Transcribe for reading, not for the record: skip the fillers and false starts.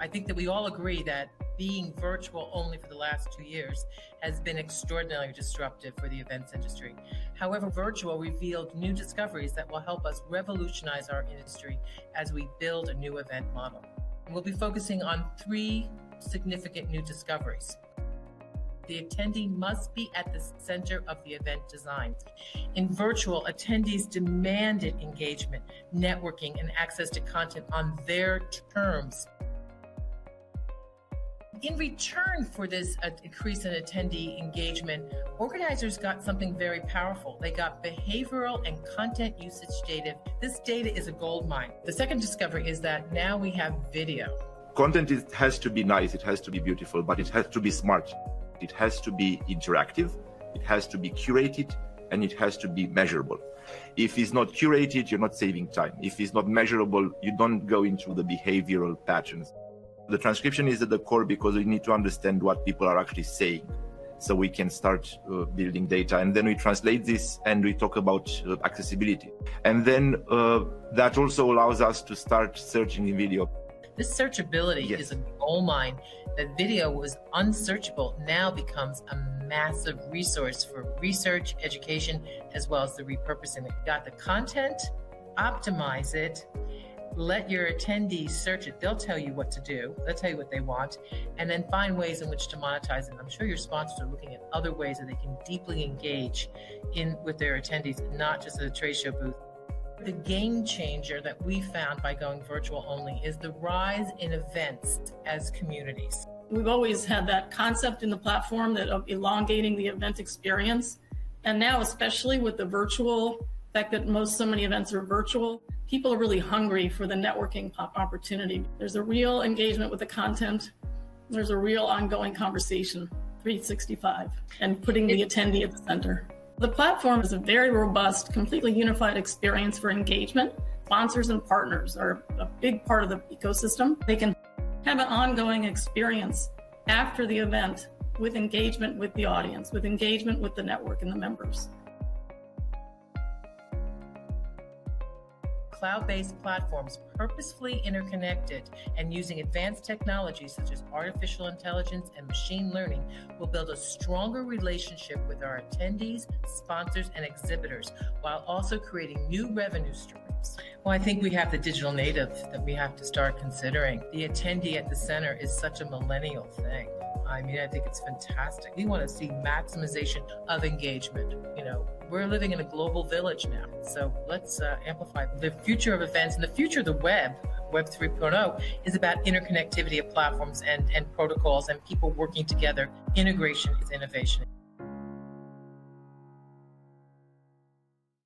I think that we all agree that being virtual only for the last 2 years has been extraordinarily disruptive for the events industry. However, virtual revealed new discoveries that will help us revolutionize our industry as we build a new event model. We'll be focusing on 3 significant new discoveries. The attendee must be at the center of the event design. In virtual, attendees demanded engagement, networking, and access to content on their terms. In return for this increase in attendee engagement, organizers got something very powerful. They got behavioral and content usage data. This data is a gold mine. The second discovery is that now we have video. Content has to be nice, it has to be beautiful, but it has to be smart. It has to be interactive, it has to be curated, and it has to be measurable. If it's not curated, you're not saving time. If it's not measurable, you don't go into the behavioral patterns. The transcription is at the core because we need to understand what people are actually saying. So we can start building data, and then we translate this and we talk about accessibility. And then that also allows us to start searching in video. This searchability is a gold mine. That video was unsearchable now becomes a massive resource for research, education, as well as the repurposing. You got the content, optimize it, let your attendees search it. They'll tell you what to do. They'll tell you what they want, and then find ways in which to monetize it. I'm sure your sponsors are looking at other ways that they can deeply engage with their attendees, not just at a trade show booth. The game changer that we found by going virtual only is the rise in events as communities. We've always had that concept in the platform that of elongating the event experience. And now, especially with the virtual fact that so many events are virtual, people are really hungry for the networking opportunity. There's a real engagement with the content. There's a real ongoing conversation, 365, and putting the attendee at the center. The platform is a very robust, completely unified experience for engagement. Sponsors and partners are a big part of the ecosystem. They can have an ongoing experience after the event with engagement with the audience, with engagement with the network and the members. Cloud-based platforms purposefully interconnected and using advanced technologies such as artificial intelligence and machine learning will build a stronger relationship with our attendees, sponsors, and exhibitors, while also creating new revenue streams. Well, I think we have the digital native that we have to start considering. The attendee at the center is such a millennial thing. I mean, I think it's fantastic. We want to see maximization of engagement. You know, we're living in a global village now, so let's amplify. The future of events and the future of the Web 3.0, is about interconnectivity of platforms and protocols and people working together. Integration is innovation.